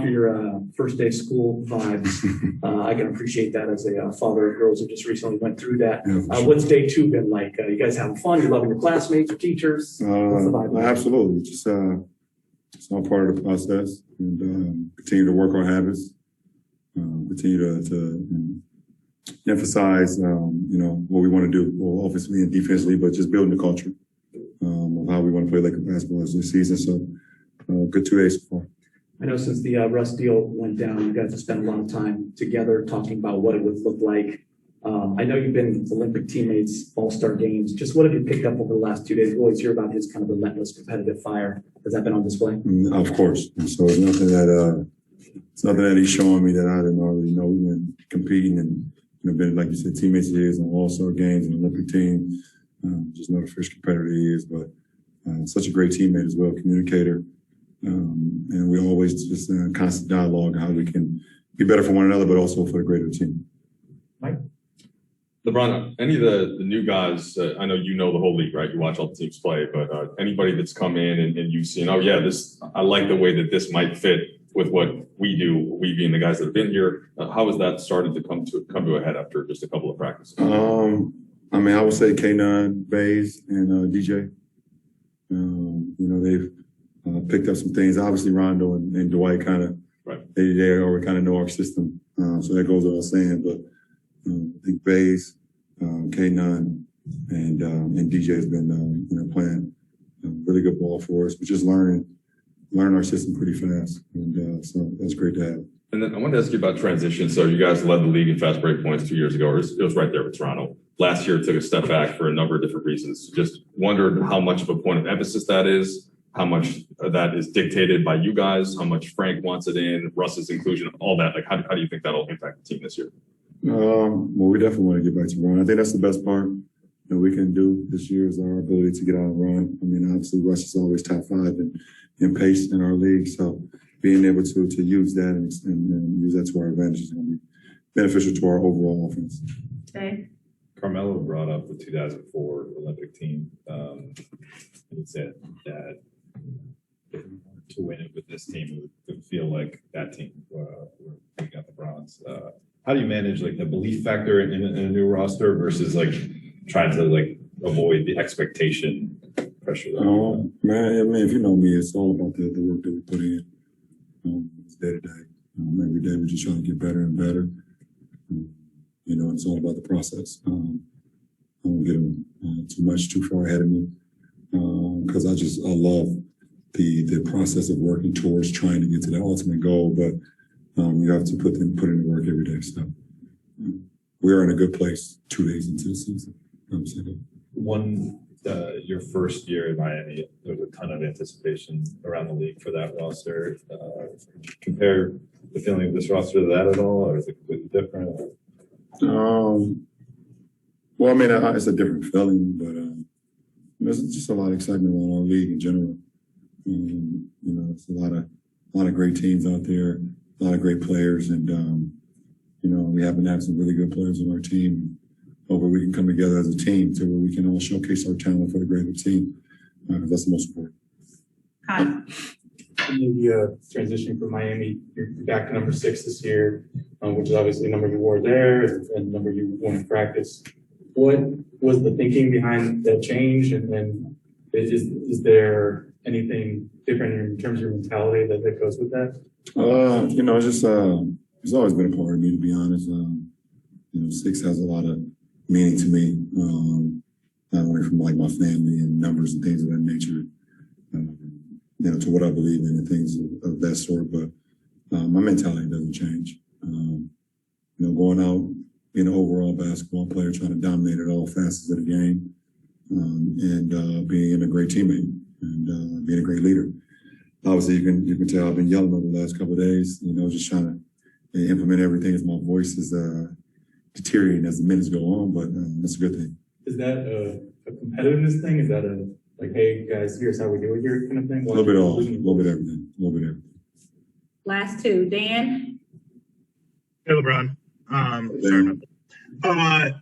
off your first day of school vibes. I can appreciate that as a father of girls who just recently went through that. Yeah, sure. What's day two been like? You guys having fun? You loving your classmates, your teachers? What's the vibe like? Absolutely. Just it's all part of the process, and continue to work on habits. Continue to emphasize, what we want to do, well, offensively and defensively, but just building the culture of how we want to play Laker basketball this season. So, good 2 days so far. I know since the Russ deal went down, you guys have spent a lot of time together talking about what it would look like. I know you've been Olympic teammates, all-star games. Just what have you picked up over the last 2 days? We always hear about his kind of relentless competitive fire. Has that been on display? Of course. And so it's nothing that he's showing me that I didn't already know. We've been competing and been, like you said, teammates of his on all-star games and Olympic team. Just know the fierce competitor he is, but such a great teammate as well, communicator. And we always just constant dialogue how we can be better for one another, but also for the greater team. Mike? LeBron, any of the new guys, I know you know the whole league, right? You watch all the teams play, but anybody that's come in and you've seen, I like the way that this might fit with what we do, we being the guys that have been here. How has that started to come to a head after just a couple of practices? I would say K9, Bays, and DJ. They've picked up some things. Obviously, Rondo and Dwight kind of, right. they already kind of know our system. So that goes without saying. But I think Bays, K9, and DJ has been playing really good ball for us. We're just learn our system pretty fast, and so that's great to have. And then I wanted to ask you about transition. So you guys led the league in fast break points 2 years ago. It was right there with Toronto. Last year, it took a step back for a number of different reasons. Just wondered how much of a point of emphasis that is, how much of that is dictated by you guys, how much Frank wants it in, Russ's inclusion, all that. Like, how do you think that'll impact the team this year? Well, we definitely want to get back to run. I think that's the best part that we can do this year is our ability to get out and run. I mean, obviously, Russ is always top 5 in pace in our league. So being able to use that and use that to our advantage is going to be beneficial to our overall offense. Okay. Carmelo brought up the 2004 Olympic team. He said that if we wanted to win it with this team, it would feel like that team where we got the bronze. How do you manage like the belief factor in a new roster versus like trying to like avoid the expectation pressure? Man, if you know me, it's all about the work that we put in. It's day to day. Every day we're just trying to get better and better. It's all about the process. I don't get them too far ahead of me because I love the process of working towards trying to get to the ultimate goal. But you have to put in the work every day. So we are in a good place 2 days into the season. Your first year in Miami, there was a ton of anticipation around the league for that roster. Compare the feeling of this roster to that at all, or is it completely different? It's a different feeling, but there's just a lot of excitement around our league in general. It's a lot of great teams out there, a lot of great players, and we happen to have some really good players on our team. Where we can come together as a team to where we can all showcase our talent for the greater team. That's the most important. The transition from Miami, you're back to number 6 this year, which is obviously a number you wore there and a number you won in practice. What was the thinking behind that change? And then is there anything different in terms of your mentality that goes with that? It's always been a part of me, to be honest. 6 has a lot of meaning to me, not only from like my family and numbers and things of that nature, to what I believe in and things of that sort. But my mentality doesn't change. Going out, being an overall basketball player, trying to dominate at all facets of the game, and being a great teammate and being a great leader. Obviously, you can tell I've been yelling over the last couple of days. Just trying to implement everything as my voice is deteriorating as the minutes go on, but that's a good thing. Is that a competitiveness thing? Is that hey guys, here's how we do it here kind of thing? A little bit all, a little bit everything. Last 2, Dan. Hey, LeBron. Sorry about that.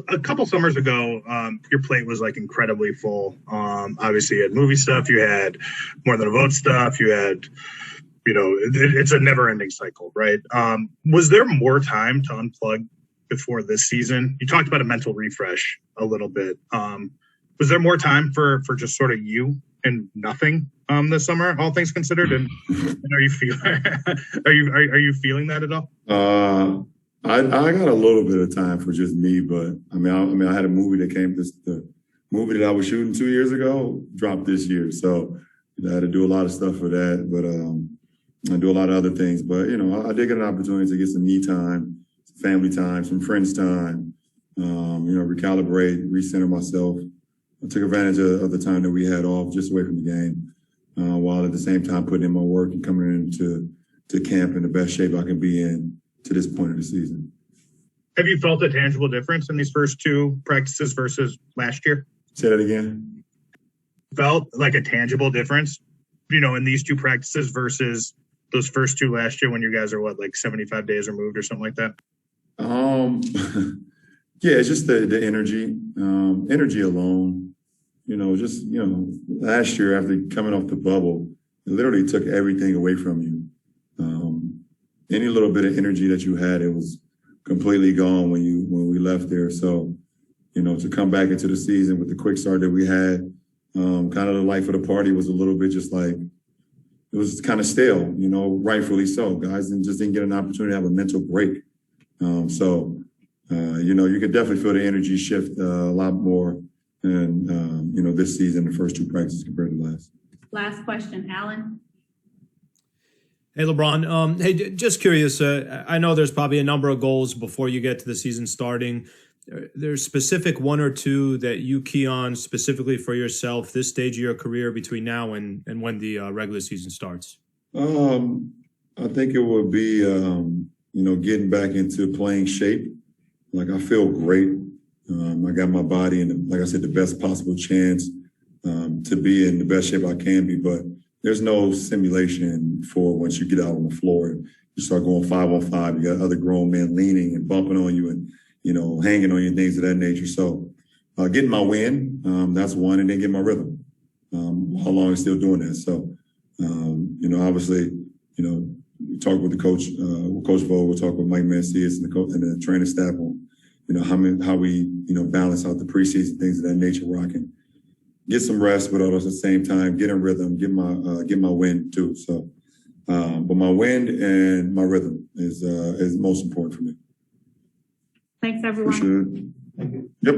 A couple summers ago, your plate was like incredibly full. Obviously, you had movie stuff, you had more than a vote stuff, you had it's a never ending cycle, right? Was there more time to unplug before this season? You talked about a mental refresh a little bit. Was there more time for just sort of you and nothing this summer, all things considered? And are you feeling that at all? I got a little bit of time for just me, but I had a movie that came the movie that I was shooting 2 years ago dropped this year. So I had to do a lot of stuff for that, but I do a lot of other things. But, I did get an opportunity to get some me time, some family time, some friends time, recalibrate, recenter myself. I took advantage of the time that we had off just away from the game, while at the same time putting in my work and coming into camp in the best shape I can be in to this point of the season. Have you felt a tangible difference in these first two practices versus last year? Say that again. Felt like a tangible difference, in these two practices versus those first two last year when you guys are 75 days removed or something like that? Yeah, it's just the energy, energy alone. Last year after coming off the bubble, it literally took everything away from you. Any little bit of energy that you had, it was completely gone when we left there. So, to come back into the season with the quick start that we had, kind of the life of the party was a little bit just like, it was kind of stale, rightfully so. Guys didn't get an opportunity to have a mental break. You could definitely feel the energy shift a lot more in, this season, the first two practices compared to last. Last question, Alan. Hey, LeBron. Hey, just curious. I know there's probably a number of goals before you get to the season starting. There's specific one or two that you key on specifically for yourself this stage of your career between now and when the regular season starts? I think it would be, getting back into playing shape. I feel great. I got my body in, like I said, the best possible chance to be in the best shape I can be. But there's no simulation for once you get out on the floor and you start going 5-on-5. You got other grown men leaning and bumping on you and, hanging on you, things of that nature. So getting my win, that's one, and then getting my rhythm. How long I'm still doing that. So, obviously, talk with the coach, Coach Vogel, we'll talk with Mike Mancias and the training staff on, how we, balance out the preseason, things of that nature where I can get some rest, but also at the same time, get in rhythm, get my win too. So, but my win and my rhythm is most important for me. Thanks, everyone. For sure. Yep.